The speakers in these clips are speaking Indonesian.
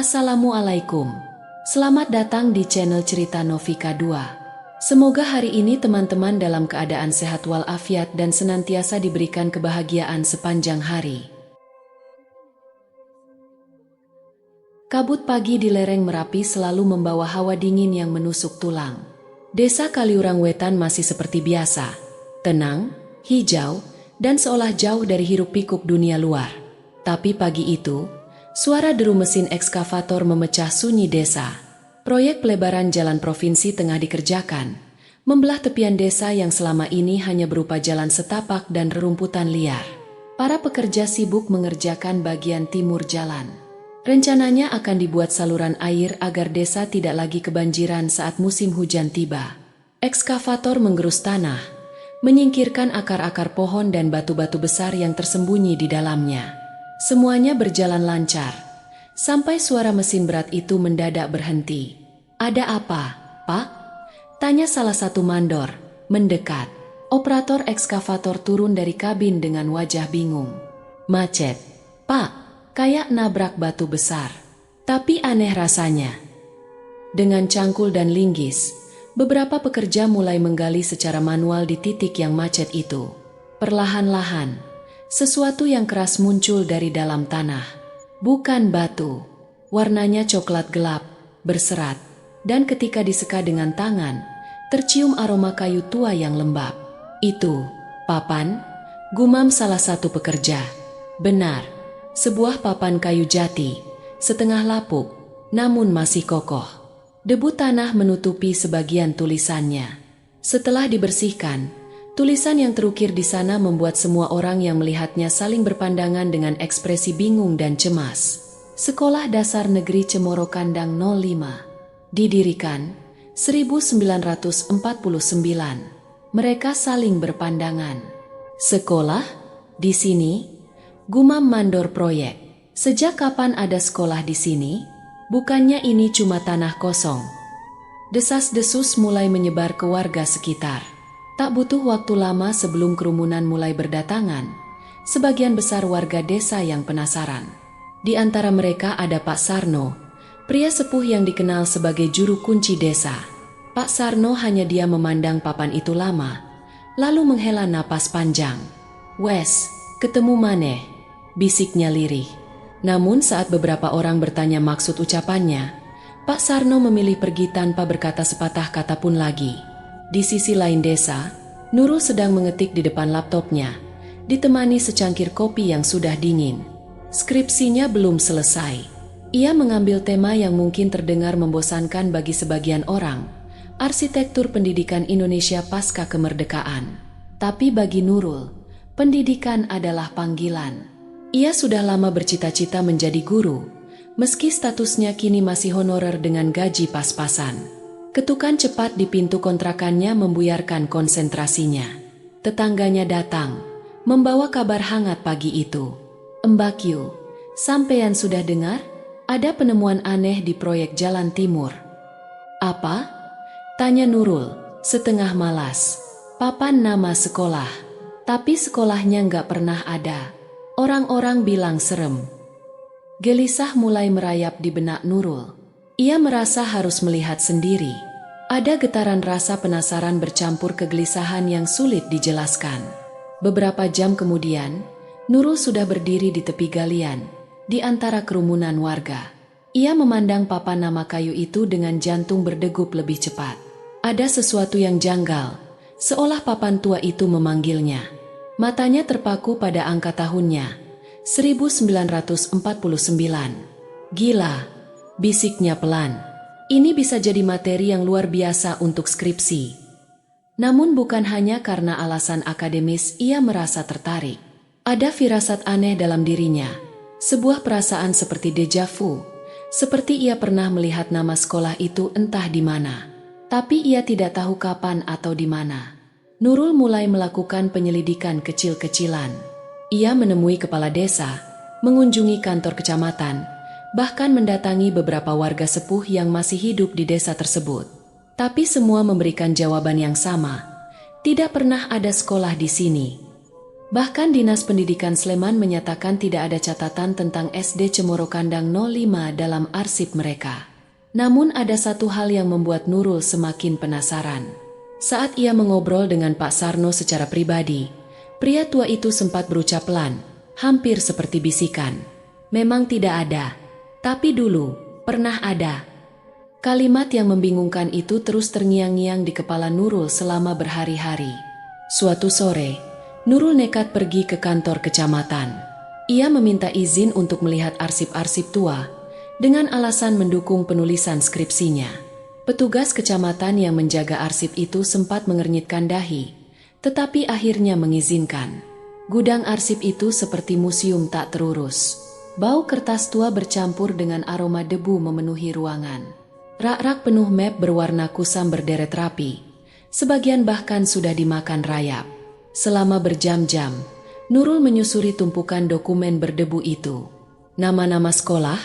Assalamualaikum. Selamat datang di channel Cerita Novika 2. Semoga hari ini teman-teman dalam keadaan sehat walafiat dan senantiasa diberikan kebahagiaan sepanjang hari. Kabut pagi di lereng Merapi selalu membawa hawa dingin yang menusuk tulang. Desa Kaliurang Wetan masih seperti biasa, tenang, hijau, dan seolah jauh dari hiruk-pikuk dunia luar. Tapi pagi itu, suara deru mesin ekskavator memecah sunyi desa. Proyek pelebaran jalan provinsi tengah dikerjakan, membelah tepian desa yang selama ini hanya berupa jalan setapak dan rerumputan liar. Para pekerja sibuk mengerjakan bagian timur jalan. Rencananya akan dibuat saluran air agar desa tidak lagi kebanjiran saat musim hujan tiba. Ekskavator menggerus tanah, menyingkirkan akar-akar pohon dan batu-batu besar yang tersembunyi di dalamnya. Semuanya berjalan lancar, sampai suara mesin berat itu mendadak berhenti. "Ada apa, Pak?" tanya salah satu mandor, mendekat. Operator ekskavator turun dari kabin dengan wajah bingung. "Macet, Pak, kayak nabrak batu besar. Tapi aneh rasanya." Dengan cangkul dan linggis, beberapa pekerja mulai menggali secara manual di titik yang macet itu. Perlahan-lahan, sesuatu yang keras muncul dari dalam tanah. Bukan batu. Warnanya coklat gelap, berserat, dan ketika diseka dengan tangan, tercium aroma kayu tua yang lembab. "Itu, papan," gumam salah satu pekerja. Benar, sebuah papan kayu jati, setengah lapuk, namun masih kokoh. Debu tanah menutupi sebagian tulisannya. Setelah dibersihkan, tulisan yang terukir di sana membuat semua orang yang melihatnya saling berpandangan dengan ekspresi bingung dan cemas. Sekolah Dasar Negeri Cemoro Kandang 05. Didirikan 1949. Mereka saling berpandangan. "Sekolah? Di sini?" gumam mandor proyek. "Sejak kapan ada sekolah di sini? Bukannya ini cuma tanah kosong." Desas-desus mulai menyebar ke warga sekitar. Tak butuh waktu lama sebelum kerumunan mulai berdatangan, sebagian besar warga desa yang penasaran. Di antara mereka ada Pak Sarno, pria sepuh yang dikenal sebagai juru kunci desa. Pak Sarno hanya diam memandang papan itu lama, lalu menghela napas panjang. "Wes, ketemu maneh," bisiknya lirih. Namun saat beberapa orang bertanya maksud ucapannya, Pak Sarno memilih pergi tanpa berkata sepatah kata pun lagi. Di sisi lain desa, Nurul sedang mengetik di depan laptopnya, ditemani secangkir kopi yang sudah dingin. Skripsinya belum selesai. Ia mengambil tema yang mungkin terdengar membosankan bagi sebagian orang, arsitektur pendidikan Indonesia pasca kemerdekaan. Tapi bagi Nurul, pendidikan adalah panggilan. Ia sudah lama bercita-cita menjadi guru, meski statusnya kini masih honorer dengan gaji pas-pasan. Ketukan cepat di pintu kontrakannya membuyarkan konsentrasinya. Tetangganya datang, membawa kabar hangat pagi itu. "Mbak Yu, sampean sudah dengar? Ada penemuan aneh di proyek Jalan Timur." "Apa?" tanya Nurul, setengah malas. "Papan nama sekolah, tapi sekolahnya nggak pernah ada. Orang-orang bilang serem." Gelisah mulai merayap di benak Nurul. Ia merasa harus melihat sendiri. Ada getaran rasa penasaran bercampur kegelisahan yang sulit dijelaskan. Beberapa jam kemudian, Nurul sudah berdiri di tepi galian, di antara kerumunan warga. Ia memandang papan nama kayu itu dengan jantung berdegup lebih cepat. Ada sesuatu yang janggal, seolah papan tua itu memanggilnya. Matanya terpaku pada angka tahunnya, 1949. "Gila," bisiknya pelan. "Ini bisa jadi materi yang luar biasa untuk skripsi." Namun bukan hanya karena alasan akademis ia merasa tertarik. Ada firasat aneh dalam dirinya, sebuah perasaan seperti deja vu, seperti ia pernah melihat nama sekolah itu entah di mana. Tapi ia tidak tahu kapan atau di mana. Nurul mulai melakukan penyelidikan kecil-kecilan. Ia menemui kepala desa, mengunjungi kantor kecamatan, bahkan mendatangi beberapa warga sepuh yang masih hidup di desa tersebut. Tapi semua memberikan jawaban yang sama, tidak pernah ada sekolah di sini. Bahkan Dinas Pendidikan Sleman menyatakan tidak ada catatan tentang SD Cemoro Kandang 05 dalam arsip mereka. Namun ada satu hal yang membuat Nurul semakin penasaran. Saat ia mengobrol dengan Pak Sarno secara pribadi, pria tua itu sempat berucap pelan, hampir seperti bisikan. Memang tidak ada, tapi dulu pernah ada. Kalimat yang membingungkan itu terus terngiang-ngiang di kepala Nurul selama berhari-hari. Suatu sore, Nurul nekat pergi ke kantor kecamatan. Ia meminta izin untuk melihat arsip-arsip tua dengan alasan mendukung penulisan skripsinya. Petugas kecamatan yang menjaga arsip itu sempat mengernyitkan dahi, tetapi akhirnya mengizinkan. Gudang arsip itu seperti museum tak terurus. Bau kertas tua bercampur dengan aroma debu memenuhi ruangan. Rak-rak penuh map berwarna kusam berderet rapi. Sebagian bahkan sudah dimakan rayap. Selama berjam-jam, Nurul menyusuri tumpukan dokumen berdebu itu. Nama-nama sekolah,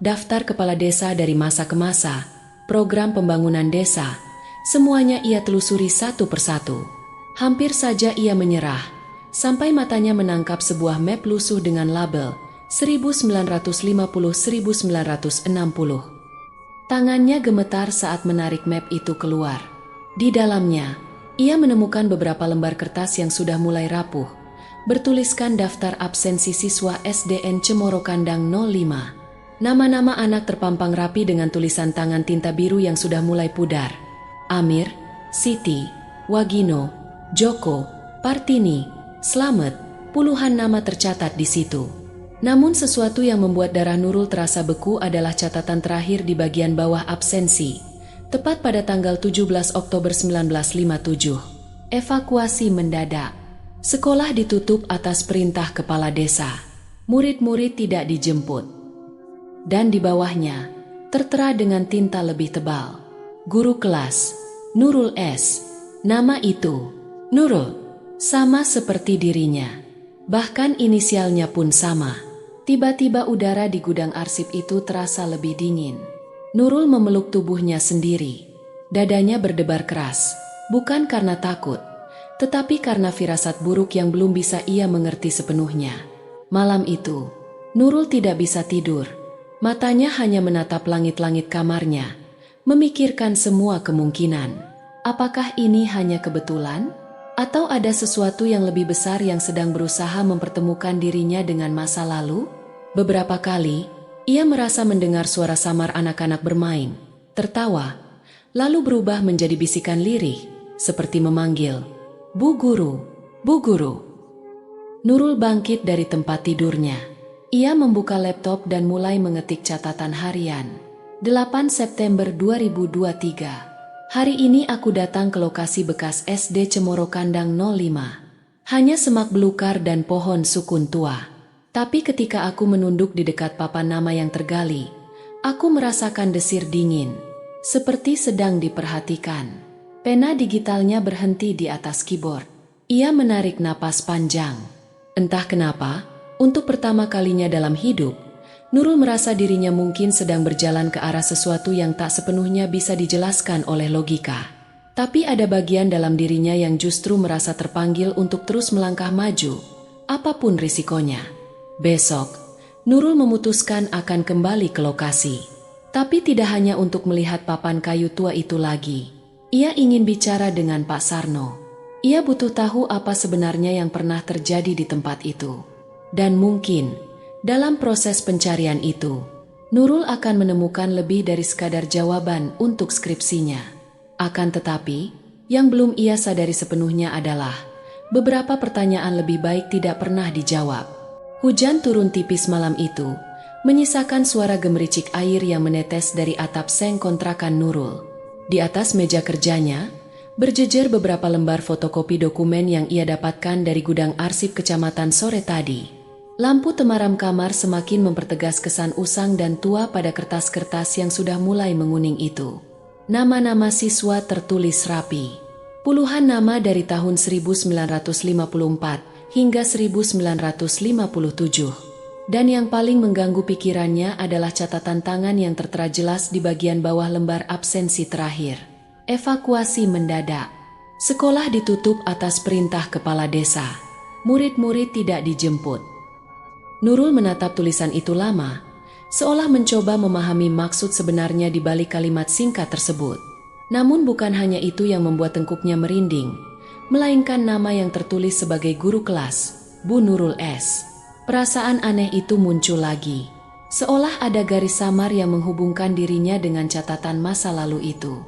daftar kepala desa dari masa ke masa, program pembangunan desa, semuanya ia telusuri satu persatu. Hampir saja ia menyerah, sampai matanya menangkap sebuah map lusuh dengan label 1950-1960. Tangannya gemetar saat menarik map itu keluar. Di dalamnya, ia menemukan beberapa lembar kertas yang sudah mulai rapuh, bertuliskan daftar absensi siswa SDN Cemoro Kandang 05. Nama-nama anak terpampang rapi dengan tulisan tangan tinta biru yang sudah mulai pudar. Amir, Siti, Wagino, Joko, Partini, Slamet, puluhan nama tercatat di situ. Namun sesuatu yang membuat darah Nurul terasa beku adalah catatan terakhir di bagian bawah absensi. Tepat pada tanggal 17 Oktober 1957, evakuasi mendadak. Sekolah ditutup atas perintah kepala desa. Murid-murid tidak dijemput. Dan di bawahnya, tertera dengan tinta lebih tebal. Guru kelas, Nurul S. Nama itu, Nurul, sama seperti dirinya. Bahkan inisialnya pun sama. Tiba-tiba udara di gudang arsip itu terasa lebih dingin. Nurul memeluk tubuhnya sendiri. Dadanya berdebar keras, bukan karena takut, tetapi karena firasat buruk yang belum bisa ia mengerti sepenuhnya. Malam itu, Nurul tidak bisa tidur. Matanya hanya menatap langit-langit kamarnya, memikirkan semua kemungkinan. Apakah ini hanya kebetulan? Atau ada sesuatu yang lebih besar yang sedang berusaha mempertemukan dirinya dengan masa lalu? Beberapa kali, ia merasa mendengar suara samar anak-anak bermain, tertawa, lalu berubah menjadi bisikan lirih, seperti memanggil, "Bu Guru, Bu Guru." Nurul bangkit dari tempat tidurnya. Ia membuka laptop dan mulai mengetik catatan harian. 8 September 2023. Hari ini aku datang ke lokasi bekas SD Cemoro Kandang 05. Hanya semak belukar dan pohon sukun tua. Tapi ketika aku menunduk di dekat papan nama yang tergali, aku merasakan desir dingin, seperti sedang diperhatikan. Pena digitalnya berhenti di atas keyboard. Ia menarik napas panjang. Entah kenapa, untuk pertama kalinya dalam hidup, Nurul merasa dirinya mungkin sedang berjalan ke arah sesuatu yang tak sepenuhnya bisa dijelaskan oleh logika. Tapi ada bagian dalam dirinya yang justru merasa terpanggil untuk terus melangkah maju, apapun risikonya. Besok, Nurul memutuskan akan kembali ke lokasi. Tapi tidak hanya untuk melihat papan kayu tua itu lagi. Ia ingin bicara dengan Pak Sarno. Ia butuh tahu apa sebenarnya yang pernah terjadi di tempat itu. Dan mungkin, dalam proses pencarian itu, Nurul akan menemukan lebih dari sekadar jawaban untuk skripsinya. Akan tetapi, yang belum ia sadari sepenuhnya adalah beberapa pertanyaan lebih baik tidak pernah dijawab. Hujan turun tipis malam itu, menyisakan suara gemericik air yang menetes dari atap seng kontrakan Nurul. Di atas meja kerjanya, berjejer beberapa lembar fotokopi dokumen yang ia dapatkan dari gudang arsip kecamatan sore tadi. Lampu temaram kamar semakin mempertegas kesan usang dan tua pada kertas-kertas yang sudah mulai menguning itu. Nama-nama siswa tertulis rapi. Puluhan nama dari tahun 1954 hingga 1957. Dan yang paling mengganggu pikirannya adalah catatan tangan yang tertera jelas di bagian bawah lembar absensi terakhir. Evakuasi mendadak. Sekolah ditutup atas perintah kepala desa. murid-murid tidak dijemput. Nurul menatap tulisan itu lama, seolah mencoba memahami maksud sebenarnya di balik kalimat singkat tersebut. Namun bukan hanya itu yang membuat tengkuknya merinding, melainkan nama yang tertulis sebagai guru kelas, Bu Nurul S. Perasaan aneh itu muncul lagi, seolah ada garis samar yang menghubungkan dirinya dengan catatan masa lalu itu.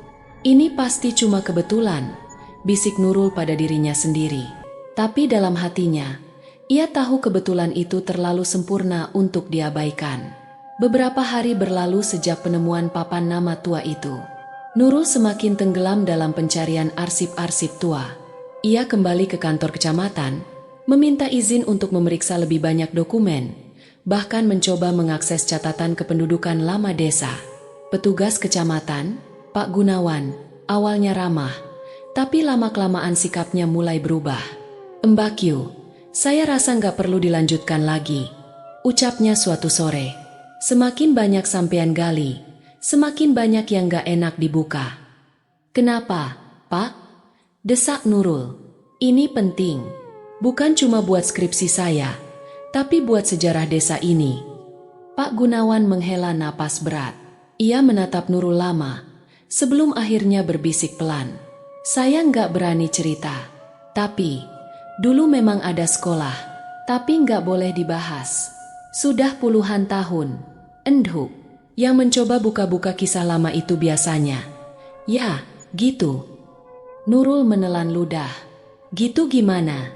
Ini pasti cuma kebetulan, bisik Nurul pada dirinya sendiri. Tapi dalam hatinya, ia tahu kebetulan itu terlalu sempurna untuk diabaikan. Beberapa hari berlalu sejak penemuan papan nama tua itu. Nurul semakin tenggelam dalam pencarian arsip-arsip tua. Ia kembali ke kantor kecamatan, meminta izin untuk memeriksa lebih banyak dokumen, bahkan mencoba mengakses catatan kependudukan lama desa. Petugas kecamatan, Pak Gunawan, awalnya ramah, tapi lama-kelamaan sikapnya mulai berubah. "Mbak Q, saya rasa nggak perlu dilanjutkan lagi," ucapnya suatu sore. "Semakin banyak sampean gali, semakin banyak yang nggak enak dibuka." "Kenapa, Pak?" desak Nurul. "Ini penting, bukan cuma buat skripsi saya, tapi buat sejarah desa ini." Pak Gunawan menghela napas berat. Ia menatap Nurul lama, sebelum akhirnya berbisik pelan. "Saya nggak berani cerita, tapi dulu memang ada sekolah, tapi nggak boleh dibahas. Sudah puluhan tahun." "Endhu, yang mencoba buka-buka kisah lama itu biasanya." "Ya, gitu." Nurul menelan ludah. "Gitu gimana?"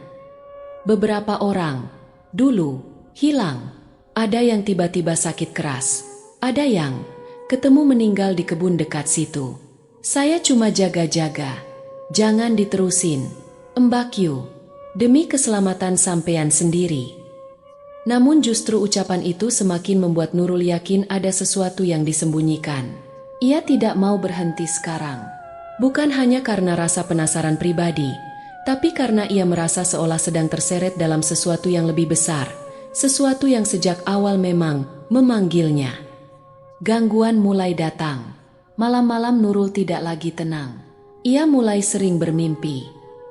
"Beberapa orang dulu hilang. Ada yang tiba-tiba sakit keras, ada yang ketemu meninggal di kebun dekat situ. Saya cuma jaga-jaga." "Jangan diterusin, Mbak Q, demi keselamatan sampean sendiri." Namun justru ucapan itu semakin membuat Nurul yakin ada sesuatu yang disembunyikan. Ia tidak mau berhenti sekarang. Bukan hanya karena rasa penasaran pribadi, tapi karena ia merasa seolah sedang terseret dalam sesuatu yang lebih besar, sesuatu yang sejak awal memang memanggilnya. Gangguan mulai datang. Malam-malam Nurul tidak lagi tenang. Ia mulai sering bermimpi.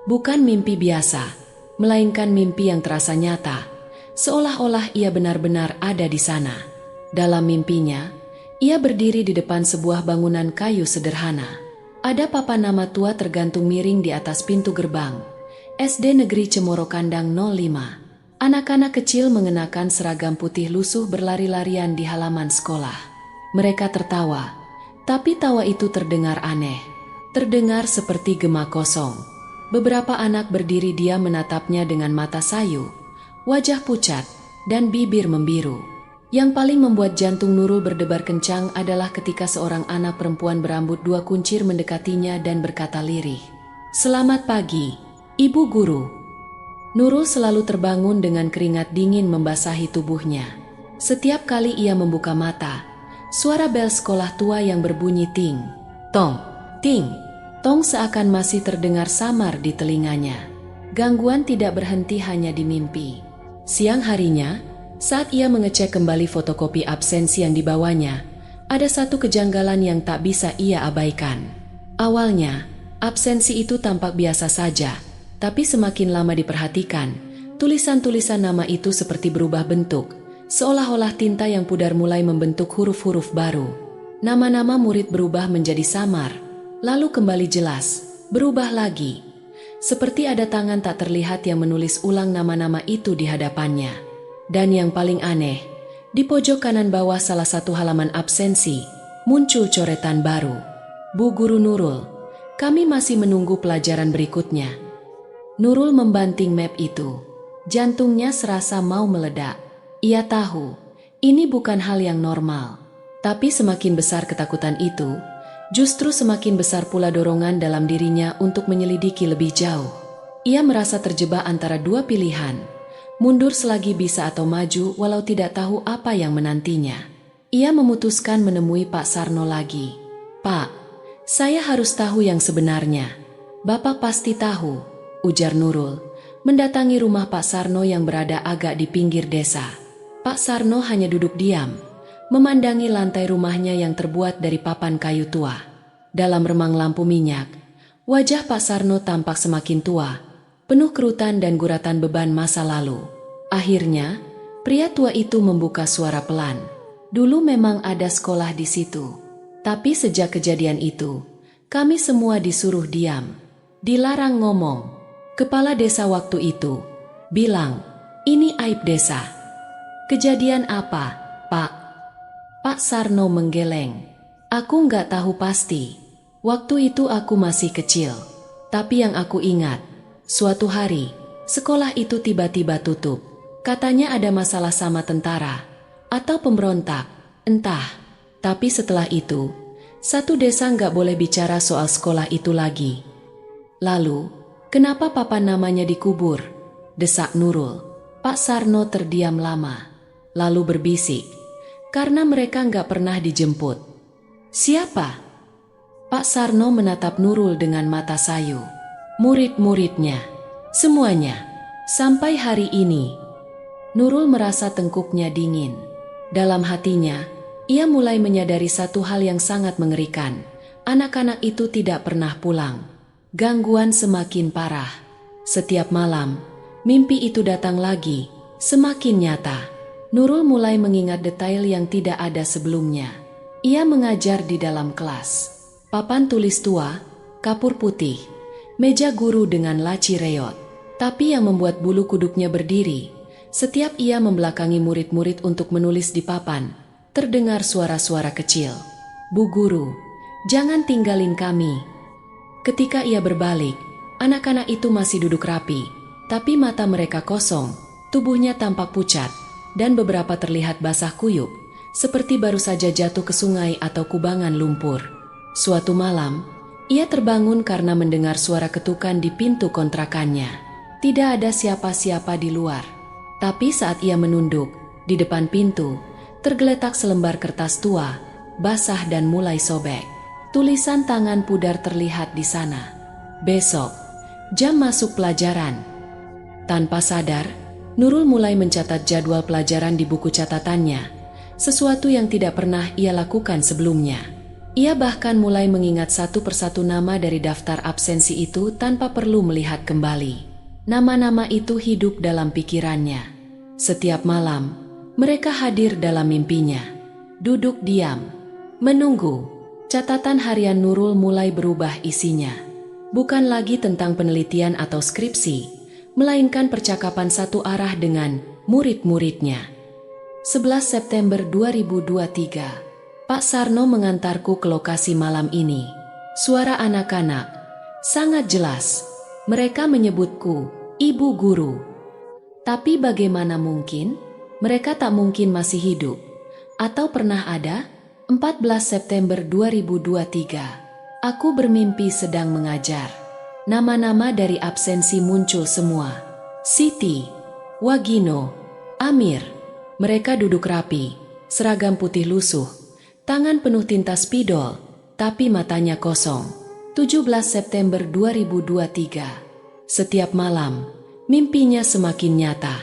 Bukan mimpi biasa, melainkan mimpi yang terasa nyata, seolah-olah ia benar-benar ada di sana. Dalam mimpinya, ia berdiri di depan sebuah bangunan kayu sederhana. Ada papan nama tua tergantung miring di atas pintu gerbang. SD Negeri Cemoro Kandang 05. Anak-anak kecil mengenakan seragam putih lusuh berlari-larian di halaman sekolah. Mereka tertawa, tapi tawa itu terdengar aneh. Terdengar seperti gema kosong. Beberapa anak berdiri diam menatapnya dengan mata sayu, wajah pucat, dan bibir membiru. Yang paling membuat jantung Nurul berdebar kencang adalah ketika seorang anak perempuan berambut 2 kuncir mendekatinya dan berkata lirih, "Selamat pagi, Ibu Guru." Nurul selalu terbangun dengan keringat dingin membasahi tubuhnya. Setiap kali ia membuka mata, suara bel sekolah tua yang berbunyi ting, tong, ting, tong seakan masih terdengar samar di telinganya. Gangguan tidak berhenti hanya di mimpi. Siang harinya, saat ia mengecek kembali fotokopi absensi yang dibawanya, ada satu kejanggalan yang tak bisa ia abaikan. Awalnya, absensi itu tampak biasa saja, tapi semakin lama diperhatikan, tulisan-tulisan nama itu seperti berubah bentuk, seolah-olah tinta yang pudar mulai membentuk huruf-huruf baru. Nama-nama murid berubah menjadi samar, lalu kembali jelas, berubah lagi. Seperti ada tangan tak terlihat yang menulis ulang nama-nama itu di hadapannya. Dan yang paling aneh, di pojok kanan bawah salah satu halaman absensi, muncul coretan baru. "Bu Guru Nurul, kami masih menunggu pelajaran berikutnya." Nurul membanting map itu. Jantungnya serasa mau meledak. Ia tahu, ini bukan hal yang normal. Tapi semakin besar ketakutan itu, justru semakin besar pula dorongan dalam dirinya untuk menyelidiki lebih jauh. Ia merasa terjebak antara dua pilihan, mundur selagi bisa atau maju walau tidak tahu apa yang menantinya. Ia memutuskan menemui Pak Sarno lagi. "Pak, saya harus tahu yang sebenarnya." "Bapak pasti tahu," ujar Nurul, mendatangi rumah Pak Sarno yang berada agak di pinggir desa. Pak Sarno hanya duduk diam, memandangi lantai rumahnya yang terbuat dari papan kayu tua. Dalam remang lampu minyak, wajah Pak Sarno tampak semakin tua, penuh kerutan dan guratan beban masa lalu. Akhirnya, pria tua itu membuka suara pelan. Dulu memang ada sekolah di situ. Tapi sejak kejadian itu, kami semua disuruh diam. Dilarang ngomong. Kepala desa waktu itu bilang, ini aib desa. Kejadian apa, Pak? Pak Sarno menggeleng. Aku nggak tahu pasti. Waktu itu aku masih kecil. Tapi yang aku ingat, suatu hari, sekolah itu tiba-tiba tutup. Katanya ada masalah sama tentara atau pemberontak, entah. Tapi setelah itu, satu desa nggak boleh bicara soal sekolah itu lagi. Lalu, kenapa papan namanya dikubur? Desak Nurul. Pak Sarno terdiam lama, lalu berbisik, karena mereka nggak pernah dijemput. Siapa? Pak Sarno menatap Nurul dengan mata sayu. Murid-muridnya, semuanya, sampai hari ini. Nurul merasa tengkuknya dingin. Dalam hatinya, ia mulai menyadari satu hal yang sangat mengerikan. Anak-anak itu tidak pernah pulang. Gangguan semakin parah. Setiap malam, mimpi itu datang lagi, semakin nyata. Nurul mulai mengingat detail yang tidak ada sebelumnya. Ia mengajar di dalam kelas. Papan tulis tua, kapur putih, meja guru dengan laci reot. Tapi yang membuat bulu kuduknya berdiri, setiap ia membelakangi murid-murid untuk menulis di papan, terdengar suara-suara kecil. Bu guru, jangan tinggalin kami. Ketika ia berbalik, anak-anak itu masih duduk rapi, tapi mata mereka kosong, tubuhnya tampak pucat, dan beberapa terlihat basah kuyup, seperti baru saja jatuh ke sungai atau kubangan lumpur. Suatu malam, ia terbangun karena mendengar suara ketukan di pintu kontrakannya. Tidak ada siapa-siapa di luar. Tapi saat ia menunduk, di depan pintu, tergeletak selembar kertas tua, basah dan mulai sobek. Tulisan tangan pudar terlihat di sana. Besok, jam masuk pelajaran. Tanpa sadar, Nurul mulai mencatat jadwal pelajaran di buku catatannya, sesuatu yang tidak pernah ia lakukan sebelumnya. Ia bahkan mulai mengingat satu persatu nama dari daftar absensi itu tanpa perlu melihat kembali. Nama-nama itu hidup dalam pikirannya. Setiap malam, mereka hadir dalam mimpinya. Duduk diam, menunggu. Catatan harian Nurul mulai berubah isinya. Bukan lagi tentang penelitian atau skripsi, melainkan percakapan satu arah dengan murid-muridnya. 11 September 2023. Pak Sarno mengantarku ke lokasi malam ini. Suara anak-anak sangat jelas. Mereka menyebutku Ibu Guru. Tapi bagaimana mungkin? Mereka tak mungkin masih hidup. Atau pernah ada? 14 September 2023. Aku bermimpi sedang mengajar. Nama-nama dari absensi muncul semua. Siti, Wagino, Amir. Mereka duduk rapi, seragam putih lusuh, tangan penuh tinta spidol, tapi matanya kosong. 17 September 2023. Setiap malam, mimpinya semakin nyata.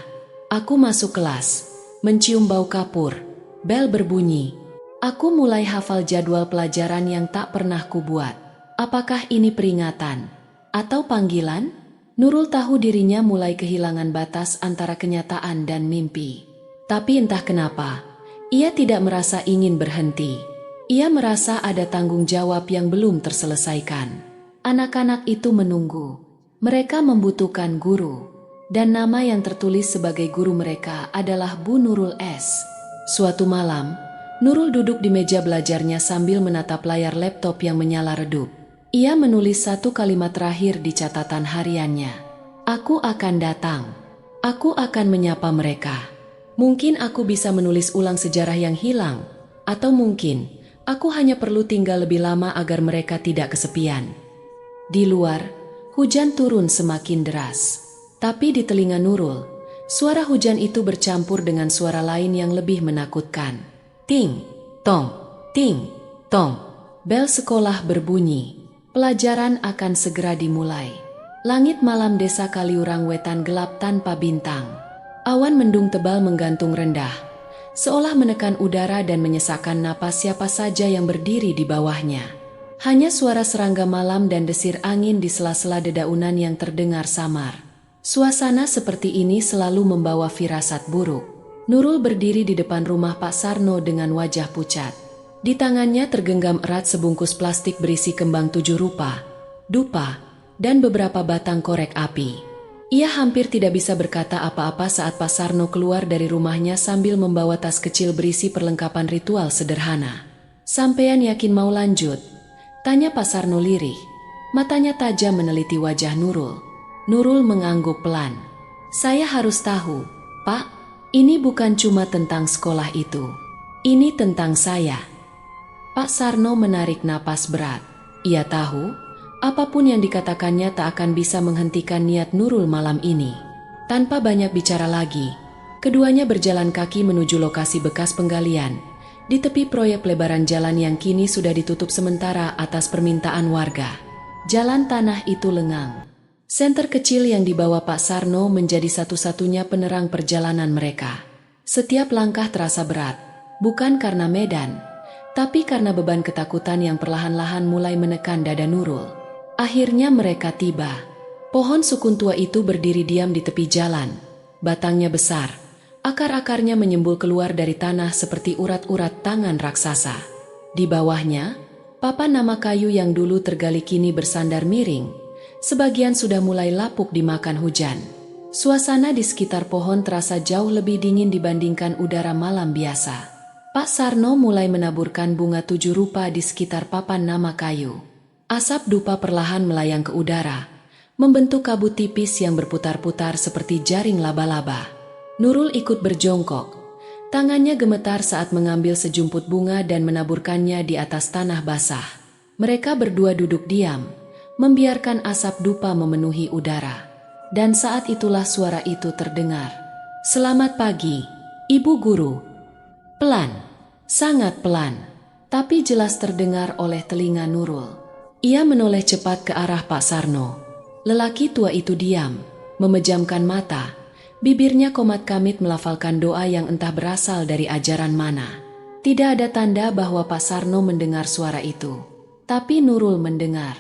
Aku masuk kelas, mencium bau kapur, bel berbunyi. Aku mulai hafal jadwal pelajaran yang tak pernah kubuat. Apakah ini peringatan? Atau panggilan? Nurul tahu dirinya mulai kehilangan batas antara kenyataan dan mimpi. Tapi entah kenapa, ia tidak merasa ingin berhenti. Ia merasa ada tanggung jawab yang belum terselesaikan. Anak-anak itu menunggu. Mereka membutuhkan guru. Dan nama yang tertulis sebagai guru mereka adalah Bu Nurul S. Suatu malam, Nurul duduk di meja belajarnya sambil menatap layar laptop yang menyala redup. Ia menulis satu kalimat terakhir di catatan hariannya. Aku akan datang. Aku akan menyapa mereka. Mungkin aku bisa menulis ulang sejarah yang hilang. Atau mungkin, aku hanya perlu tinggal lebih lama agar mereka tidak kesepian. Di luar, hujan turun semakin deras. Tapi di telinga Nurul, suara hujan itu bercampur dengan suara lain yang lebih menakutkan. Ting, tong, ting, tong. Bel sekolah berbunyi. Pelajaran akan segera dimulai. Langit malam desa Kaliurang Wetan gelap tanpa bintang. Awan mendung tebal menggantung rendah, seolah menekan udara dan menyesakkan napas siapa saja yang berdiri di bawahnya. Hanya suara serangga malam dan desir angin di sela-sela dedaunan yang terdengar samar. Suasana seperti ini selalu membawa firasat buruk. Nurul berdiri di depan rumah Pak Sarno dengan wajah pucat. Di tangannya tergenggam erat sebungkus plastik berisi kembang 7 rupa, dupa, dan beberapa batang korek api. Ia hampir tidak bisa berkata apa-apa saat Pak Sarno keluar dari rumahnya sambil membawa tas kecil berisi perlengkapan ritual sederhana. "Sampean yakin mau lanjut?" tanya Pak Sarno lirih. Matanya tajam meneliti wajah Nurul. Nurul mengangguk pelan. "Saya harus tahu, Pak. Ini bukan cuma tentang sekolah itu. Ini tentang saya." Pak Sarno menarik napas berat. Ia tahu, apapun yang dikatakannya tak akan bisa menghentikan niat Nurul malam ini. Tanpa banyak bicara lagi, keduanya berjalan kaki menuju lokasi bekas penggalian, di tepi proyek pelebaran jalan yang kini sudah ditutup sementara atas permintaan warga. Jalan tanah itu lengang. Senter kecil yang dibawa Pak Sarno menjadi satu-satunya penerang perjalanan mereka. Setiap langkah terasa berat, bukan karena medan, tapi karena beban ketakutan yang perlahan-lahan mulai menekan dada Nurul. Akhirnya mereka tiba. Pohon sukun tua itu berdiri diam di tepi jalan. Batangnya besar, akar-akarnya menyembul keluar dari tanah seperti urat-urat tangan raksasa. Di bawahnya, papan nama kayu yang dulu tergali kini bersandar miring. Sebagian sudah mulai lapuk dimakan hujan. Suasana di sekitar pohon terasa jauh lebih dingin dibandingkan udara malam biasa. Pak Sarno mulai menaburkan bunga 7 rupa di sekitar papan nama kayu. Asap dupa perlahan melayang ke udara, membentuk kabut tipis yang berputar-putar seperti jaring laba-laba. Nurul ikut berjongkok. Tangannya gemetar saat mengambil sejumput bunga dan menaburkannya di atas tanah basah. Mereka berdua duduk diam, membiarkan asap dupa memenuhi udara. Dan saat itulah suara itu terdengar. "Selamat pagi, Ibu Guru." Pelan, sangat pelan, tapi jelas terdengar oleh telinga Nurul. Ia menoleh cepat ke arah Pak Sarno. Lelaki tua itu diam, memejamkan mata. Bibirnya komat kamit melafalkan doa yang entah berasal dari ajaran mana. Tidak ada tanda bahwa Pak Sarno mendengar suara itu. Tapi Nurul mendengar.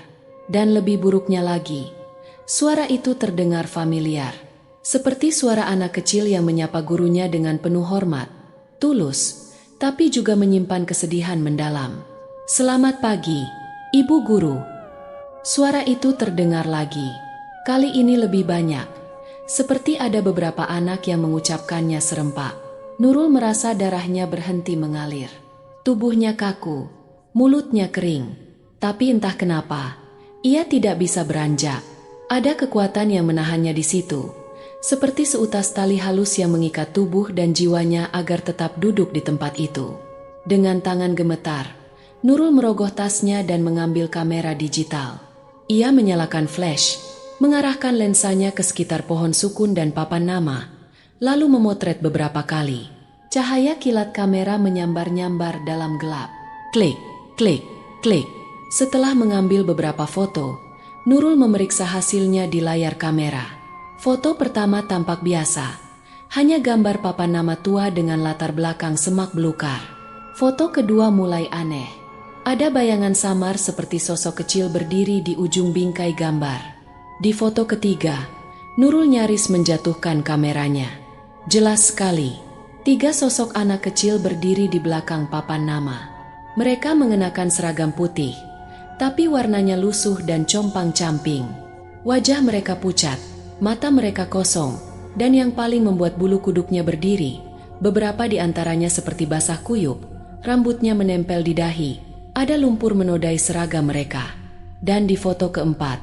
Dan lebih buruknya lagi, suara itu terdengar familiar. Seperti suara anak kecil yang menyapa gurunya dengan penuh hormat, tulus, tapi juga menyimpan kesedihan mendalam. "Selamat pagi, Ibu Guru." Suara itu terdengar lagi. Kali ini lebih banyak. Seperti ada beberapa anak yang mengucapkannya serempak. Nurul merasa darahnya berhenti mengalir. Tubuhnya kaku, mulutnya kering. Tapi entah kenapa, ia tidak bisa beranjak. Ada kekuatan yang menahannya di situ, seperti seutas tali halus yang mengikat tubuh dan jiwanya agar tetap duduk di tempat itu. Dengan tangan gemetar, Nurul merogoh tasnya dan mengambil kamera digital. Ia menyalakan flash, mengarahkan lensanya ke sekitar pohon sukun dan papan nama, lalu memotret beberapa kali. Cahaya kilat kamera menyambar-nyambar dalam gelap. Klik, klik, klik. Setelah mengambil beberapa foto, Nurul memeriksa hasilnya di layar kamera. Foto pertama tampak biasa, hanya gambar papan nama tua dengan latar belakang semak belukar. Foto kedua mulai aneh. Ada bayangan samar seperti sosok kecil berdiri di ujung bingkai gambar. Di foto ketiga, Nurul nyaris menjatuhkan kameranya. Jelas sekali, 3 sosok anak kecil berdiri di belakang papan nama. Mereka mengenakan seragam putih, tapi warnanya lusuh dan compang-camping. Wajah mereka pucat, mata mereka kosong, dan yang paling membuat bulu kuduknya berdiri, beberapa di antaranya seperti basah kuyup, rambutnya menempel di dahi, ada lumpur menodai seragam mereka. Dan di foto keempat,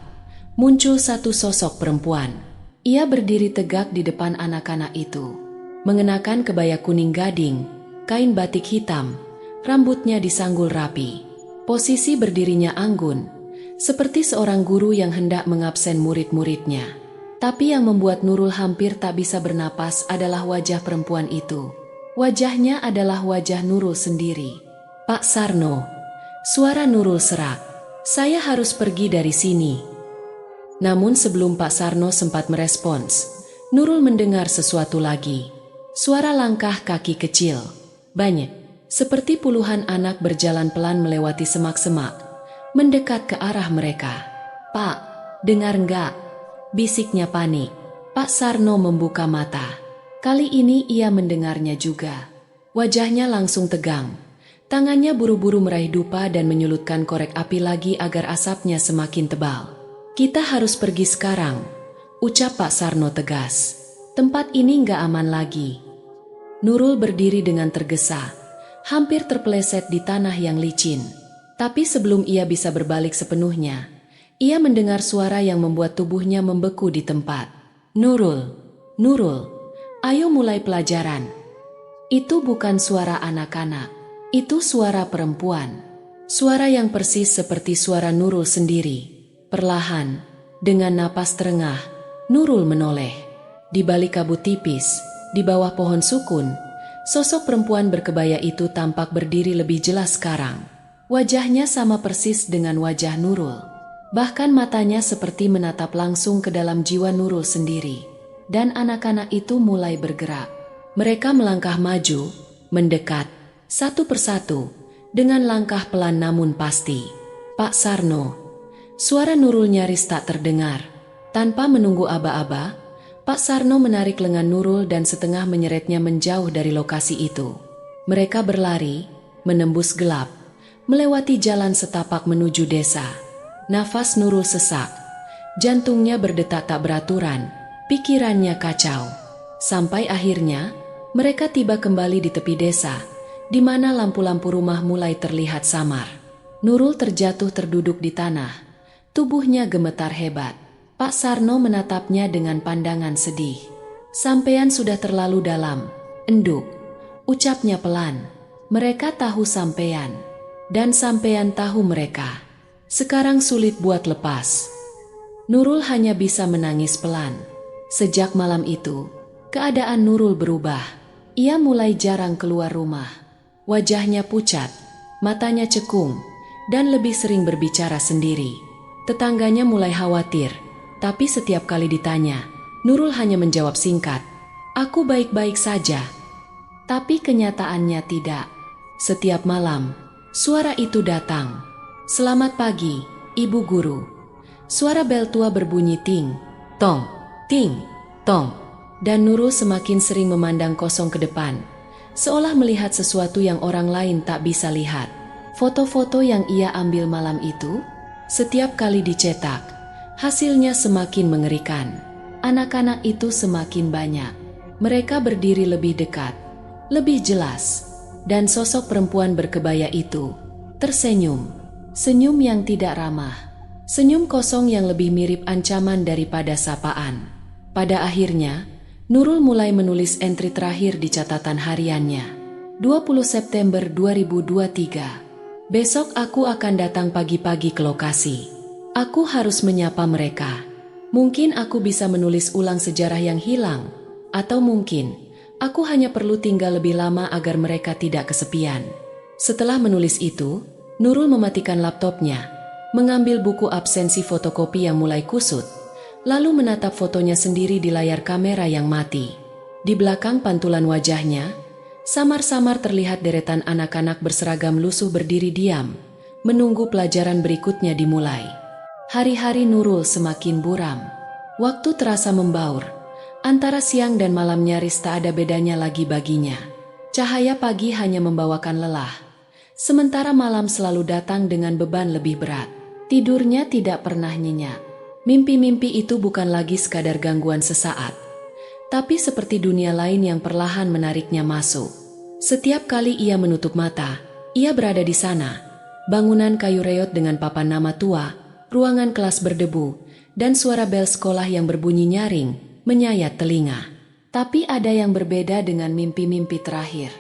muncul satu sosok perempuan. Ia berdiri tegak di depan anak-anak itu, mengenakan kebaya kuning gading, kain batik hitam, rambutnya disanggul rapi. Posisi berdirinya anggun, seperti seorang guru yang hendak mengabsen murid-muridnya. Tapi yang membuat Nurul hampir tak bisa bernapas adalah wajah perempuan itu. Wajahnya adalah wajah Nurul sendiri. "Pak Sarno," suara Nurul serak, "saya harus pergi dari sini." Namun sebelum Pak Sarno sempat merespons, Nurul mendengar sesuatu lagi. Suara langkah kaki kecil, banyak. Seperti puluhan anak berjalan pelan melewati semak-semak, mendekat ke arah mereka. "Pak, dengar enggak?" bisiknya panik. Pak Sarno membuka mata. Kali ini ia mendengarnya juga. Wajahnya langsung tegang. Tangannya buru-buru meraih dupa dan menyulutkan korek api lagi agar asapnya semakin tebal. Kita harus pergi sekarang, ucap Pak Sarno tegas. Tempat ini nggak aman lagi. Nurul berdiri dengan tergesa, hampir terpeleset di tanah yang licin. Tapi sebelum ia bisa berbalik sepenuhnya, ia mendengar suara yang membuat tubuhnya membeku di tempat. Nurul, Nurul, ayo mulai pelajaran. Itu bukan suara anak-anak, itu suara perempuan. Suara yang persis seperti suara Nurul sendiri. Perlahan, dengan napas terengah, Nurul menoleh. Di balik kabut tipis, di bawah pohon sukun, sosok perempuan berkebaya itu tampak berdiri lebih jelas sekarang. Wajahnya sama persis dengan wajah Nurul. Bahkan matanya seperti menatap langsung ke dalam jiwa Nurul sendiri. Dan anak-anak itu mulai bergerak. Mereka melangkah maju, mendekat, satu persatu, dengan langkah pelan namun pasti. Pak Sarno. Suara Nurul nyaris tak terdengar. Tanpa menunggu aba-aba, Pak Sarno menarik lengan Nurul dan setengah menyeretnya menjauh dari lokasi itu. Mereka berlari, menembus gelap, melewati jalan setapak menuju desa. Nafas Nurul sesak, jantungnya berdetak tak beraturan, pikirannya kacau. Sampai akhirnya, mereka tiba kembali di tepi desa, di mana lampu-lampu rumah mulai terlihat samar. Nurul terjatuh terduduk di tanah, tubuhnya gemetar hebat. Pak Sarno menatapnya dengan pandangan sedih. Sampean sudah terlalu dalam, enduk, ucapnya pelan. Mereka tahu sampean, dan sampean tahu mereka. Sekarang sulit buat lepas. Nurul hanya bisa menangis pelan. Sejak malam itu, keadaan Nurul berubah. Ia mulai jarang keluar rumah. Wajahnya pucat, matanya cekung, dan lebih sering berbicara sendiri. Tetangganya mulai khawatir. Tapi setiap kali ditanya, Nurul hanya menjawab singkat, "Aku baik-baik saja." Tapi kenyataannya tidak. Setiap malam, suara itu datang. "Selamat pagi, Ibu Guru." Suara bel tua berbunyi ting, tong, ting, tong. Dan Nurul semakin sering memandang kosong ke depan, seolah melihat sesuatu yang orang lain tak bisa lihat. Foto-foto yang ia ambil malam itu, setiap kali dicetak, hasilnya semakin mengerikan. Anak-anak itu semakin banyak. Mereka berdiri lebih dekat, lebih jelas. Dan sosok perempuan berkebaya itu tersenyum. Senyum yang tidak ramah. Senyum kosong yang lebih mirip ancaman daripada sapaan. Pada akhirnya, Nurul mulai menulis entry terakhir di catatan hariannya. 20 September 2023. Besok aku akan datang pagi-pagi ke lokasi. Aku harus menyapa mereka. Mungkin aku bisa menulis ulang sejarah yang hilang. Atau mungkin, aku hanya perlu tinggal lebih lama agar mereka tidak kesepian. Setelah menulis itu, Nurul mematikan laptopnya, mengambil buku absensi fotokopi yang mulai kusut, lalu menatap fotonya sendiri di layar kamera yang mati. Di belakang pantulan wajahnya, samar-samar terlihat deretan anak-anak berseragam lusuh berdiri diam, menunggu pelajaran berikutnya dimulai. Hari-hari Nurul semakin buram. Waktu terasa membaur. Antara siang dan malam nyaris tak ada bedanya lagi baginya. Cahaya pagi hanya membawakan lelah. Sementara malam selalu datang dengan beban lebih berat. Tidurnya tidak pernah nyenyak. Mimpi-mimpi itu bukan lagi sekadar gangguan sesaat, tapi seperti dunia lain yang perlahan menariknya masuk. Setiap kali ia menutup mata, ia berada di sana. Bangunan kayu reot dengan papan nama tua, ruangan kelas berdebu, dan suara bel sekolah yang berbunyi nyaring, menyayat telinga. Tapi ada yang berbeda dengan mimpi-mimpi terakhir.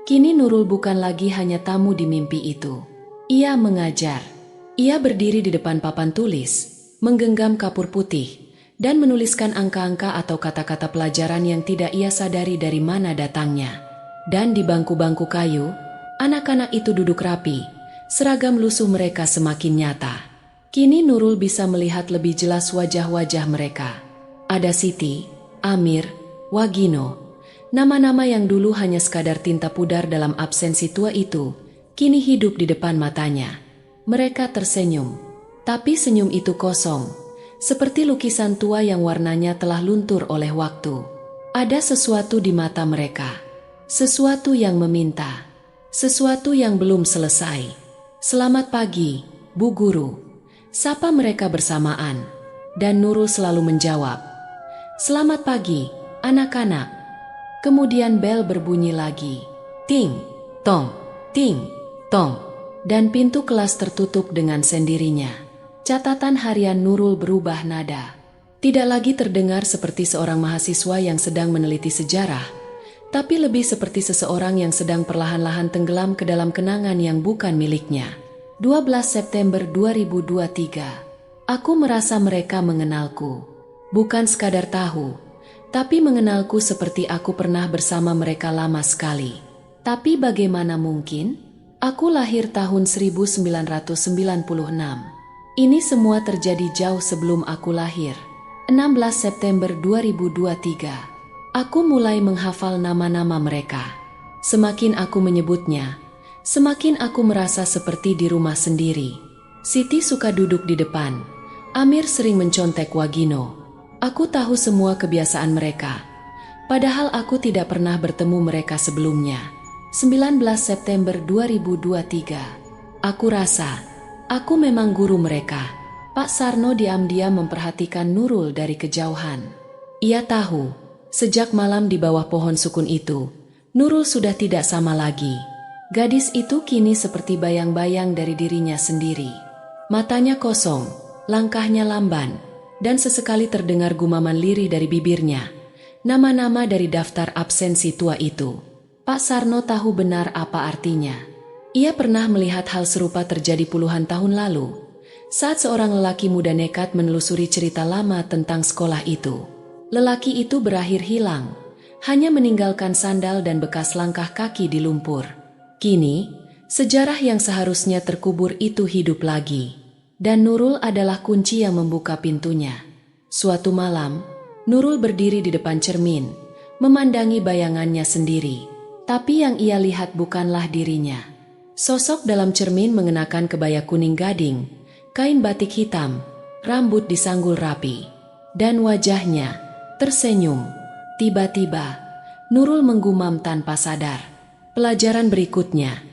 Kini Nurul bukan lagi hanya tamu di mimpi itu. Ia mengajar. Ia berdiri di depan papan tulis, menggenggam kapur putih, dan menuliskan angka-angka atau kata-kata pelajaran yang tidak ia sadari dari mana datangnya. Dan di bangku-bangku kayu, anak-anak itu duduk rapi, seragam lusuh mereka semakin nyata. Kini Nurul bisa melihat lebih jelas wajah-wajah mereka. Ada Siti, Amir, Wagino. Nama-nama yang dulu hanya sekadar tinta pudar dalam absensi tua itu, kini hidup di depan matanya. Mereka tersenyum, tapi senyum itu kosong, seperti lukisan tua yang warnanya telah luntur oleh waktu. Ada sesuatu di mata mereka, sesuatu yang meminta, sesuatu yang belum selesai. "Selamat pagi, Bu Guru," sapa mereka bersamaan, dan Nurul selalu menjawab, "Selamat pagi, anak-anak." Kemudian bel berbunyi lagi, ting, tong, ting, tong, dan pintu kelas tertutup dengan sendirinya. Catatan harian Nurul berubah nada. Tidak lagi terdengar seperti seorang mahasiswa yang sedang meneliti sejarah, tapi lebih seperti seseorang yang sedang perlahan-lahan tenggelam ke dalam kenangan yang bukan miliknya. 12 September 2023. Aku merasa mereka mengenalku. Bukan sekadar tahu, tapi mengenalku seperti aku pernah bersama mereka lama sekali. Tapi bagaimana mungkin? Aku lahir tahun 1996. Ini semua terjadi jauh sebelum aku lahir. 16 September 2023. Aku mulai menghafal nama-nama mereka. Semakin aku menyebutnya, semakin aku merasa seperti di rumah sendiri. Siti suka duduk di depan. Amir sering mencontek Wagino. Aku tahu semua kebiasaan mereka. Padahal aku tidak pernah bertemu mereka sebelumnya. 19 September 2023. Aku rasa aku memang guru mereka. Pak Sarno diam-diam memperhatikan Nurul dari kejauhan. Ia tahu, sejak malam di bawah pohon sukun itu, Nurul sudah tidak sama lagi. Gadis itu kini seperti bayang-bayang dari dirinya sendiri. Matanya kosong, langkahnya lamban, dan sesekali terdengar gumaman lirih dari bibirnya. Nama-nama dari daftar absensi tua itu. Pak Sarno tahu benar apa artinya. Ia pernah melihat hal serupa terjadi puluhan tahun lalu, saat seorang lelaki muda nekat menelusuri cerita lama tentang sekolah itu. Lelaki itu berakhir hilang, hanya meninggalkan sandal dan bekas langkah kaki di lumpur. Kini, sejarah yang seharusnya terkubur itu hidup lagi, dan Nurul adalah kunci yang membuka pintunya. Suatu malam, Nurul berdiri di depan cermin, memandangi bayangannya sendiri, tapi yang ia lihat bukanlah dirinya. Sosok dalam cermin mengenakan kebaya kuning gading, kain batik hitam, rambut disanggul rapi, dan wajahnya tersenyum. Tiba-tiba, Nurul menggumam tanpa sadar. Pelajaran berikutnya,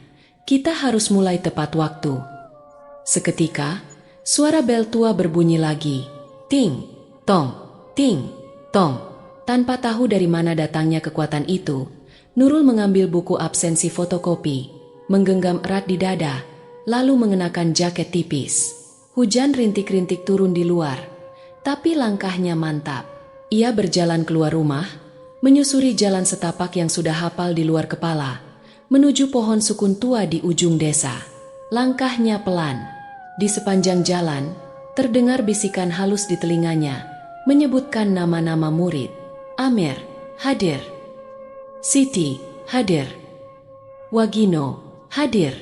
kita harus mulai tepat waktu. Seketika, suara bel tua berbunyi lagi. Ting, tong, ting, tong. Tanpa tahu dari mana datangnya kekuatan itu, Nurul mengambil buku absensi fotokopi, menggenggam erat di dada, lalu mengenakan jaket tipis. Hujan rintik-rintik turun di luar, tapi langkahnya mantap. Ia berjalan keluar rumah, menyusuri jalan setapak yang sudah hafal di luar kepala, menuju pohon sukun tua di ujung desa. Langkahnya pelan. Di sepanjang jalan, terdengar bisikan halus di telinganya, menyebutkan nama-nama murid. Amir, hadir. Siti, hadir. Wagino, hadir.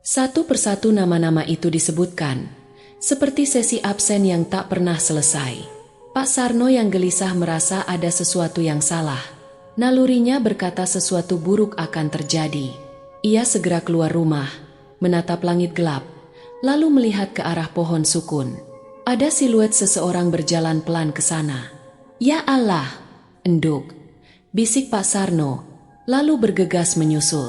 Satu persatu nama-nama itu disebutkan, seperti sesi absen yang tak pernah selesai. Pak Sarno yang gelisah merasa ada sesuatu yang salah. Nalurinya berkata sesuatu buruk akan terjadi. Ia segera keluar rumah, menatap langit gelap, lalu melihat ke arah pohon sukun. Ada siluet seseorang berjalan pelan ke sana. "Ya Allah!" enduk, bisik Pak Sarno, lalu bergegas menyusul.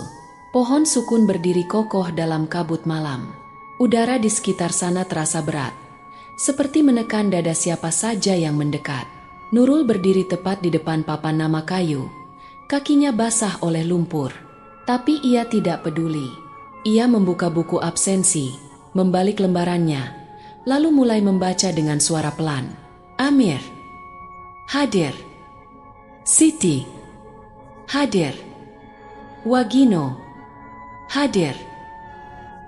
Pohon sukun berdiri kokoh dalam kabut malam. Udara di sekitar sana terasa berat, seperti menekan dada siapa saja yang mendekat. Nurul berdiri tepat di depan papan nama kayu. Kakinya basah oleh lumpur, tapi ia tidak peduli. Ia membuka buku absensi, membalik lembarannya, lalu mulai membaca dengan suara pelan. Amir, hadir. Siti, hadir. Wagino, hadir.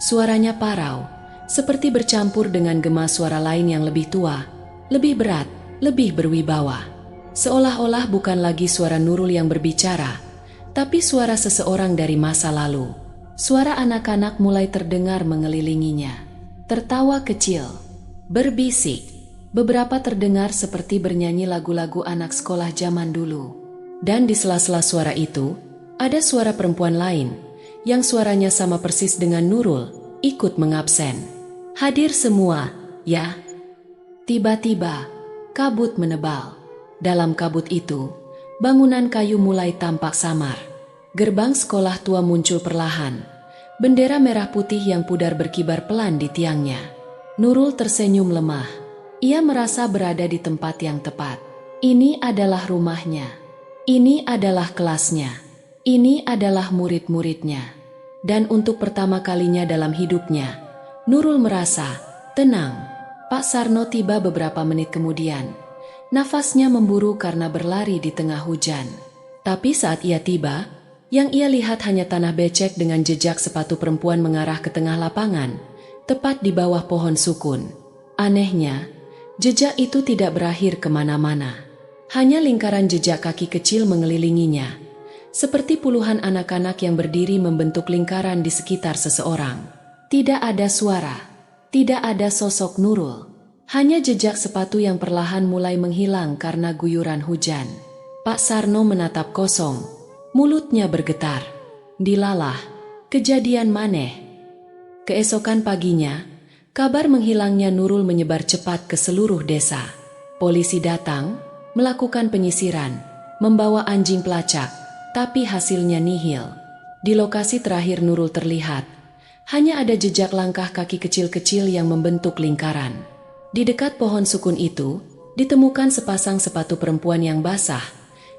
Suaranya parau, seperti bercampur dengan gema suara lain yang lebih tua, lebih berat, lebih berwibawa. Seolah-olah bukan lagi suara Nurul yang berbicara, tapi suara seseorang dari masa lalu. Suara anak-anak mulai terdengar mengelilinginya. Tertawa kecil, berbisik, beberapa terdengar seperti bernyanyi lagu-lagu anak sekolah zaman dulu. Dan di sela-sela suara itu, ada suara perempuan lain, yang suaranya sama persis dengan Nurul, ikut mengabsen. Hadir semua, ya. Tiba-tiba, kabut menebal. Dalam kabut itu, bangunan kayu mulai tampak samar. Gerbang sekolah tua muncul perlahan. Bendera merah putih yang pudar berkibar pelan di tiangnya. Nurul tersenyum lemah. Ia merasa berada di tempat yang tepat. Ini adalah rumahnya. Ini adalah kelasnya. Ini adalah murid-muridnya. Dan untuk pertama kalinya dalam hidupnya, Nurul merasa tenang. Pak Sarno tiba beberapa menit kemudian. Nafasnya memburu karena berlari di tengah hujan. Tapi saat ia tiba, yang ia lihat hanya tanah becek dengan jejak sepatu perempuan mengarah ke tengah lapangan, tepat di bawah pohon sukun. Anehnya, jejak itu tidak berakhir kemana-mana. Hanya lingkaran jejak kaki kecil mengelilinginya, seperti puluhan anak-anak yang berdiri membentuk lingkaran di sekitar seseorang. Tidak ada suara. Tidak ada sosok Nurul, hanya jejak sepatu yang perlahan mulai menghilang karena guyuran hujan. Pak Sarno menatap kosong, mulutnya bergetar. Dilalah, kejadian maneh. Keesokan paginya, kabar menghilangnya Nurul menyebar cepat ke seluruh desa. Polisi datang, melakukan penyisiran, membawa anjing pelacak, tapi hasilnya nihil. Di lokasi terakhir Nurul terlihat, hanya ada jejak langkah kaki kecil-kecil yang membentuk lingkaran. Di dekat pohon sukun itu, ditemukan sepasang sepatu perempuan yang basah,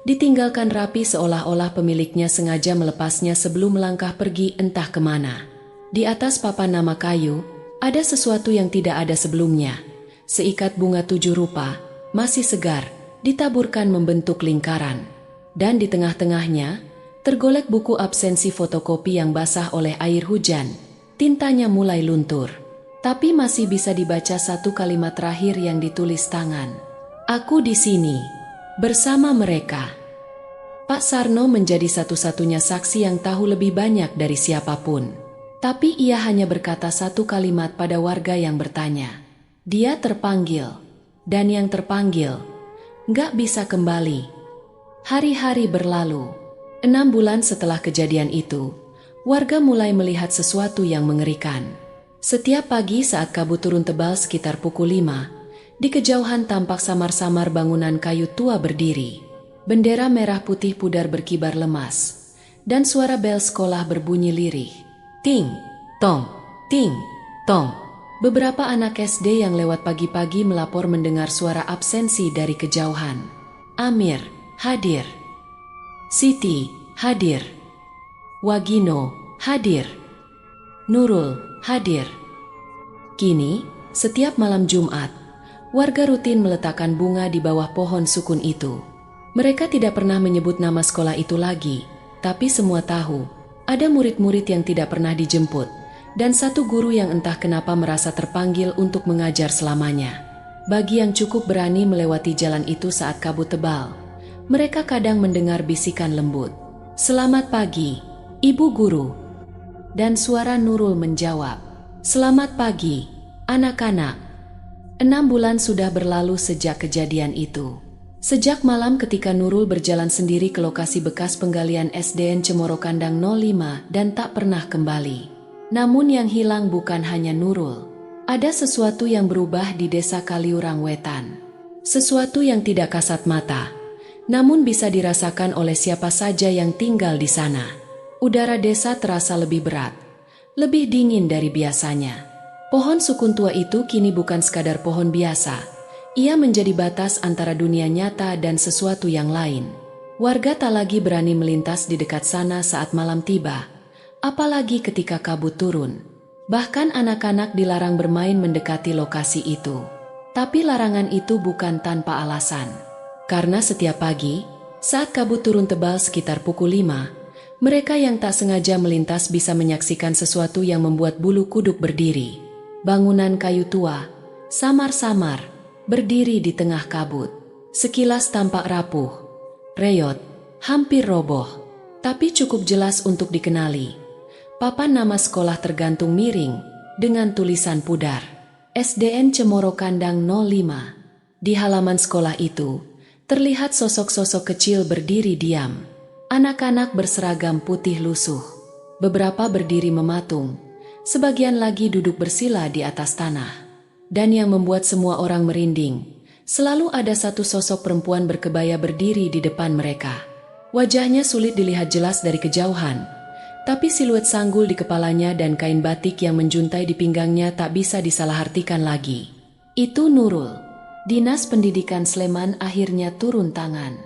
ditinggalkan rapi seolah-olah pemiliknya sengaja melepasnya sebelum melangkah pergi entah kemana. Di atas papan nama kayu, ada sesuatu yang tidak ada sebelumnya. Seikat bunga 7 rupa, masih segar, ditaburkan membentuk lingkaran. Dan di tengah-tengahnya, tergolek buku absensi fotokopi yang basah oleh air hujan. Tintanya mulai luntur, tapi masih bisa dibaca satu kalimat terakhir yang ditulis tangan. Aku di sini, bersama mereka. Pak Sarno menjadi satu-satunya saksi yang tahu lebih banyak dari siapapun. Tapi ia hanya berkata satu kalimat pada warga yang bertanya. Dia terpanggil, dan yang terpanggil nggak bisa kembali. Hari-hari berlalu. 6 bulan setelah kejadian itu, warga mulai melihat sesuatu yang mengerikan. Setiap pagi saat kabut turun tebal sekitar pukul 5, di kejauhan tampak samar-samar bangunan kayu tua berdiri. Bendera merah putih pudar berkibar lemas, dan suara bel sekolah berbunyi lirih. Ting, tong, ting, tong. Beberapa anak SD yang lewat pagi-pagi melapor mendengar suara absensi dari kejauhan. Amir, hadir. Siti, hadir. Wagino, hadir. Nurul, hadir. Kini, setiap malam Jumat, warga rutin meletakkan bunga di bawah pohon sukun itu. Mereka tidak pernah menyebut nama sekolah itu lagi, tapi semua tahu, ada murid-murid yang tidak pernah dijemput, dan satu guru yang entah kenapa merasa terpanggil untuk mengajar selamanya. Bagi yang cukup berani melewati jalan itu saat kabut tebal, mereka kadang mendengar bisikan lembut. Selamat pagi, Ibu Guru. Dan suara Nurul menjawab, selamat pagi, anak-anak. 6 bulan sudah berlalu sejak kejadian itu. Sejak malam ketika Nurul berjalan sendiri ke lokasi bekas penggalian SDN Cemoro Kandang 05 dan tak pernah kembali. Namun yang hilang bukan hanya Nurul. Ada sesuatu yang berubah di desa Kaliurang Wetan. Sesuatu yang tidak kasat mata, namun bisa dirasakan oleh siapa saja yang tinggal di sana. Udara desa terasa lebih berat, lebih dingin dari biasanya. Pohon sukun tua itu kini bukan sekadar pohon biasa. Ia menjadi batas antara dunia nyata dan sesuatu yang lain. Warga tak lagi berani melintas di dekat sana saat malam tiba, apalagi ketika kabut turun. Bahkan anak-anak dilarang bermain mendekati lokasi itu. Tapi larangan itu bukan tanpa alasan. Karena setiap pagi, saat kabut turun tebal sekitar pukul 5, mereka yang tak sengaja melintas bisa menyaksikan sesuatu yang membuat bulu kuduk berdiri. Bangunan kayu tua, samar-samar, berdiri di tengah kabut. Sekilas tampak rapuh, reyot, hampir roboh, tapi cukup jelas untuk dikenali. Papan nama sekolah tergantung miring, dengan tulisan pudar. SDN Cemoro Kandang 05. Di halaman sekolah itu, terlihat sosok-sosok kecil berdiri diam. Anak-anak berseragam putih lusuh. Beberapa berdiri mematung, sebagian lagi duduk bersila di atas tanah. Dan yang membuat semua orang merinding, selalu ada satu sosok perempuan berkebaya berdiri di depan mereka. Wajahnya sulit dilihat jelas dari kejauhan, tapi siluet sanggul di kepalanya dan kain batik yang menjuntai di pinggangnya tak bisa disalahartikan lagi. Itu Nurul. Dinas Pendidikan Sleman akhirnya turun tangan.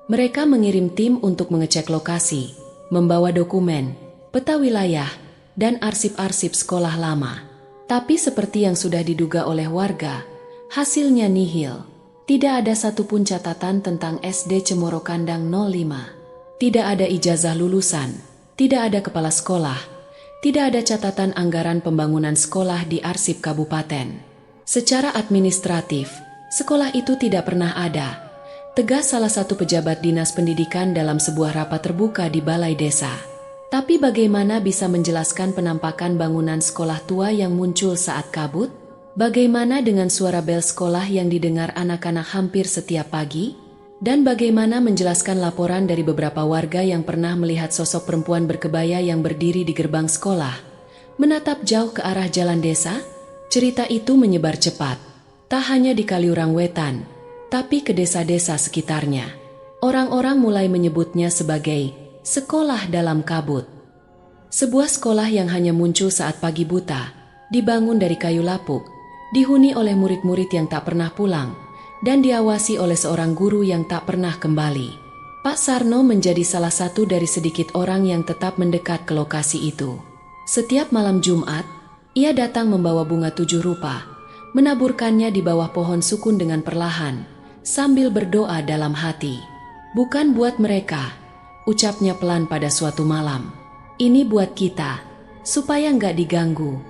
Mereka mengirim tim untuk mengecek lokasi, membawa dokumen, peta wilayah, dan arsip-arsip sekolah lama. Tapi seperti yang sudah diduga oleh warga, hasilnya nihil. Tidak ada satupun catatan tentang SD Cemoro Kandang 05. Tidak ada ijazah lulusan, tidak ada kepala sekolah, tidak ada catatan anggaran pembangunan sekolah di arsip kabupaten. Secara administratif, sekolah itu tidak pernah ada, tegas salah satu pejabat dinas pendidikan dalam sebuah rapat terbuka di balai desa. Tapi bagaimana bisa menjelaskan penampakan bangunan sekolah tua yang muncul saat kabut? Bagaimana dengan suara bel sekolah yang didengar anak-anak hampir setiap pagi? Dan bagaimana menjelaskan laporan dari beberapa warga yang pernah melihat sosok perempuan berkebaya yang berdiri di gerbang sekolah, menatap jauh ke arah jalan desa? Cerita itu menyebar cepat, tak hanya di Kaliurang Wetan, tapi ke desa-desa sekitarnya. Orang-orang mulai menyebutnya sebagai sekolah dalam kabut. Sebuah sekolah yang hanya muncul saat pagi buta, dibangun dari kayu lapuk, dihuni oleh murid-murid yang tak pernah pulang, dan diawasi oleh seorang guru yang tak pernah kembali. Pak Sarno menjadi salah satu dari sedikit orang yang tetap mendekat ke lokasi itu. Setiap malam Jumat, ia datang membawa bunga 7 rupa, menaburkannya di bawah pohon sukun dengan perlahan, sambil berdoa dalam hati. Bukan buat mereka, ucapnya pelan pada suatu malam. Ini buat kita, supaya nggak diganggu.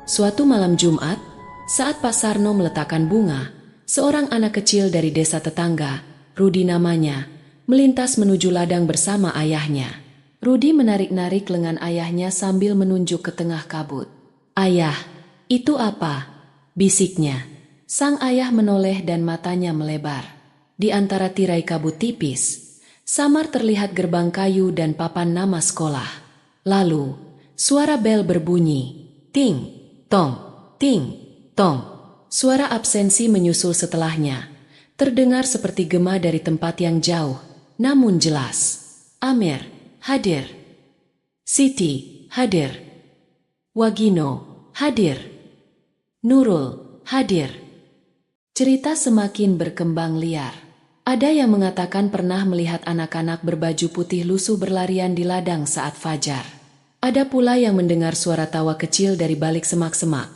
Suatu malam Jumat, saat Pak Sarno meletakkan bunga, seorang anak kecil dari desa tetangga, Rudi namanya, melintas menuju ladang bersama ayahnya. Rudi menarik-narik lengan ayahnya sambil menunjuk ke tengah kabut. "Ayah, itu apa?" bisiknya. Sang ayah menoleh dan matanya melebar. Di antara tirai kabut tipis, samar terlihat gerbang kayu dan papan nama sekolah. Lalu, suara bel berbunyi, ting, tong, ting, tong. Suara absensi menyusul setelahnya, terdengar seperti gema dari tempat yang jauh, namun jelas. Amir, hadir. Siti, hadir. Wagino, hadir. Nurul, hadir. Cerita semakin berkembang liar. Ada yang mengatakan pernah melihat anak-anak berbaju putih lusuh berlarian di ladang saat fajar. Ada pula yang mendengar suara tawa kecil dari balik semak-semak,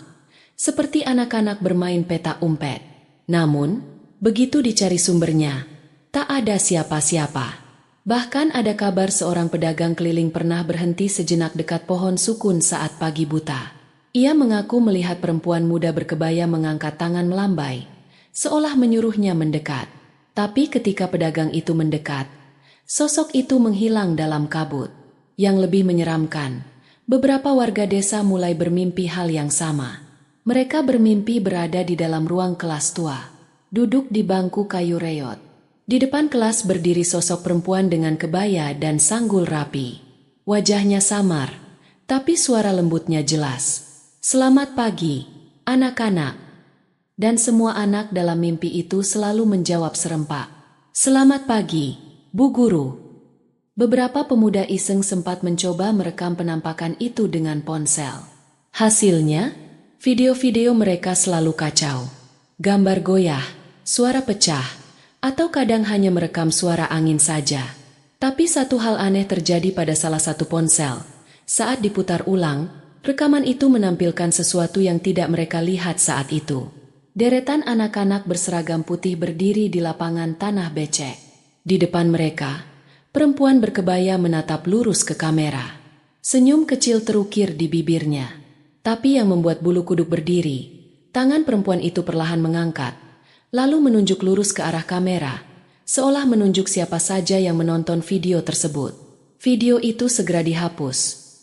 seperti anak-anak bermain petak umpet. Namun, begitu dicari sumbernya, tak ada siapa-siapa. Bahkan ada kabar seorang pedagang keliling pernah berhenti sejenak dekat pohon sukun saat pagi buta. Ia mengaku melihat perempuan muda berkebaya mengangkat tangan melambai, seolah menyuruhnya mendekat. Tapi ketika pedagang itu mendekat, sosok itu menghilang dalam kabut. Yang lebih menyeramkan, beberapa warga desa mulai bermimpi hal yang sama. Mereka bermimpi berada di dalam ruang kelas tua, duduk di bangku kayu reyot. Di depan kelas berdiri sosok perempuan dengan kebaya dan sanggul rapi. Wajahnya samar, tapi suara lembutnya jelas. "Selamat pagi, anak-anak." Dan semua anak dalam mimpi itu selalu menjawab serempak, "Selamat pagi, Bu Guru." Beberapa pemuda iseng sempat mencoba merekam penampakan itu dengan ponsel. Hasilnya, video-video mereka selalu kacau. Gambar goyah, suara pecah, atau kadang hanya merekam suara angin saja. Tapi satu hal aneh terjadi pada salah satu ponsel. Saat diputar ulang, rekaman itu menampilkan sesuatu yang tidak mereka lihat saat itu. Deretan anak-anak berseragam putih berdiri di lapangan tanah becek. Di depan mereka, perempuan berkebaya menatap lurus ke kamera. Senyum kecil terukir di bibirnya. Tapi yang membuat bulu kuduk berdiri, tangan perempuan itu perlahan mengangkat, lalu menunjuk lurus ke arah kamera, seolah menunjuk siapa saja yang menonton video tersebut. Video itu segera dihapus,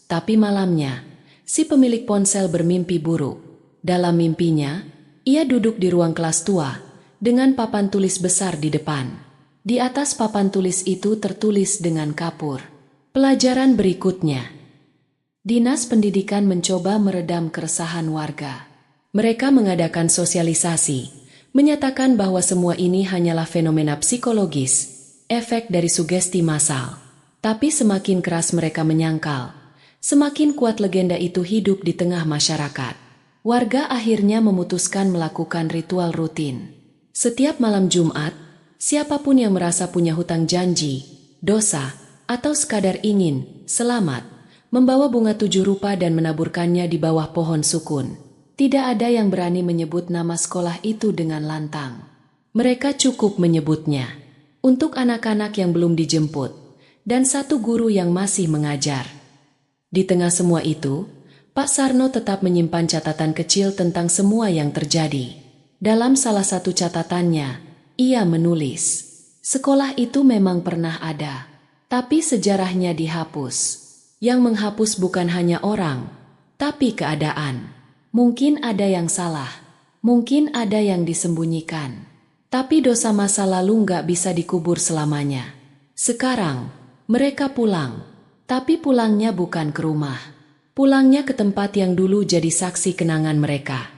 tapi malamnya, si pemilik ponsel bermimpi buruk. Dalam mimpinya, ia duduk di ruang kelas tua, dengan papan tulis besar di depan. Di atas papan tulis itu tertulis dengan kapur, "Pelajaran berikutnya." Dinas Pendidikan mencoba meredam keresahan warga. Mereka mengadakan sosialisasi, menyatakan bahwa semua ini hanyalah fenomena psikologis, efek dari sugesti massal. Tapi semakin keras mereka menyangkal, semakin kuat legenda itu hidup di tengah masyarakat. Warga akhirnya memutuskan melakukan ritual rutin. Setiap malam Jumat, siapapun yang merasa punya hutang janji, dosa, atau sekadar ingin selamat, membawa bunga 7 rupa dan menaburkannya di bawah pohon sukun. Tidak ada yang berani menyebut nama sekolah itu dengan lantang. Mereka cukup menyebutnya untuk anak-anak yang belum dijemput dan satu guru yang masih mengajar. Di tengah semua itu, Pak Sarno tetap menyimpan catatan kecil tentang semua yang terjadi. Dalam salah satu catatannya, ia menulis, "Sekolah itu memang pernah ada, tapi sejarahnya dihapus. Yang menghapus bukan hanya orang, tapi keadaan. Mungkin ada yang salah, mungkin ada yang disembunyikan. Tapi dosa masa lalu nggak bisa dikubur selamanya. Sekarang, mereka pulang, tapi pulangnya bukan ke rumah. Pulangnya ke tempat yang dulu jadi saksi kenangan mereka."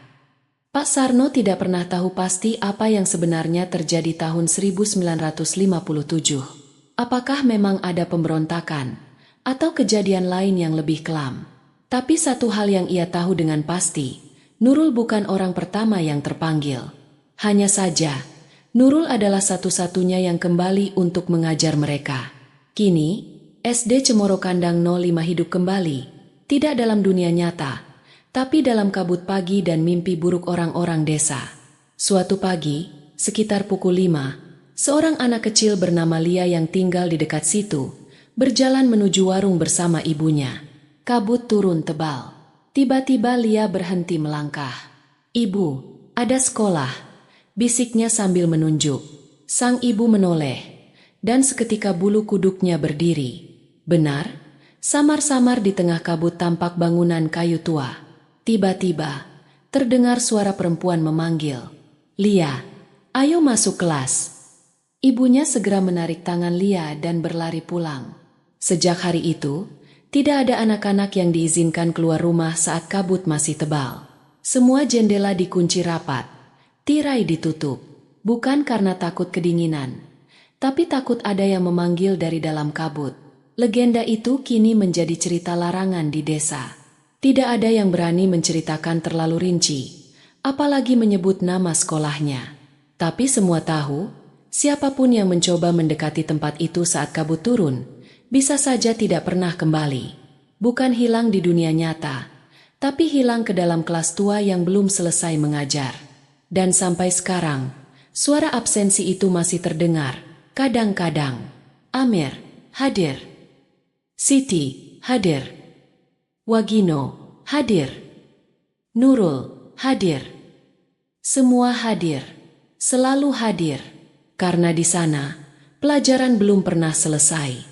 Pak Sarno tidak pernah tahu pasti apa yang sebenarnya terjadi tahun 1957. Apakah memang ada pemberontakan atau kejadian lain yang lebih kelam? Tapi satu hal yang ia tahu dengan pasti, Nurul bukan orang pertama yang terpanggil. Hanya saja, Nurul adalah satu-satunya yang kembali untuk mengajar mereka. Kini, SD Cemoro Kandang 05 hidup kembali, tidak dalam dunia nyata, tapi dalam kabut pagi dan mimpi buruk orang-orang desa. Suatu pagi, sekitar pukul 5, seorang anak kecil bernama Lia yang tinggal di dekat situ, berjalan menuju warung bersama ibunya. Kabut turun tebal. Tiba-tiba Lia berhenti melangkah. "Ibu, ada sekolah," bisiknya sambil menunjuk. Sang ibu menoleh, dan seketika bulu kuduknya berdiri. Benar, samar-samar di tengah kabut tampak bangunan kayu tua. Tiba-tiba, terdengar suara perempuan memanggil, "Lia, ayo masuk kelas." Ibunya segera menarik tangan Lia dan berlari pulang. Sejak hari itu, tidak ada anak-anak yang diizinkan keluar rumah saat kabut masih tebal. Semua jendela dikunci rapat, tirai ditutup, bukan karena takut kedinginan, tapi takut ada yang memanggil dari dalam kabut. Legenda itu kini menjadi cerita larangan di desa. Tidak ada yang berani menceritakan terlalu rinci, apalagi menyebut nama sekolahnya. Tapi semua tahu, siapapun yang mencoba mendekati tempat itu saat kabut turun, bisa saja tidak pernah kembali. Bukan hilang di dunia nyata, tapi hilang ke dalam kelas tua yang belum selesai mengajar. Dan sampai sekarang, suara absensi itu masih terdengar, kadang-kadang. Amir, hadir. Siti, hadir. Wagino, hadir. Nurul, hadir. Semua hadir, selalu hadir, karena di sana, pelajaran belum pernah selesai.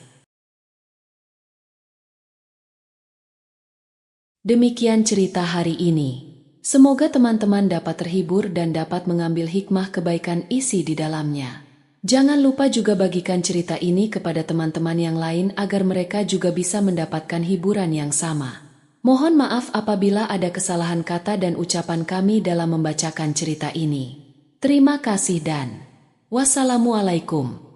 Demikian cerita hari ini. Semoga teman-teman dapat terhibur dan dapat mengambil hikmah kebaikan isi di dalamnya. Jangan lupa juga bagikan cerita ini kepada teman-teman yang lain agar mereka juga bisa mendapatkan hiburan yang sama. Mohon maaf apabila ada kesalahan kata dan ucapan kami dalam membacakan cerita ini. Terima kasih dan wassalamualaikum.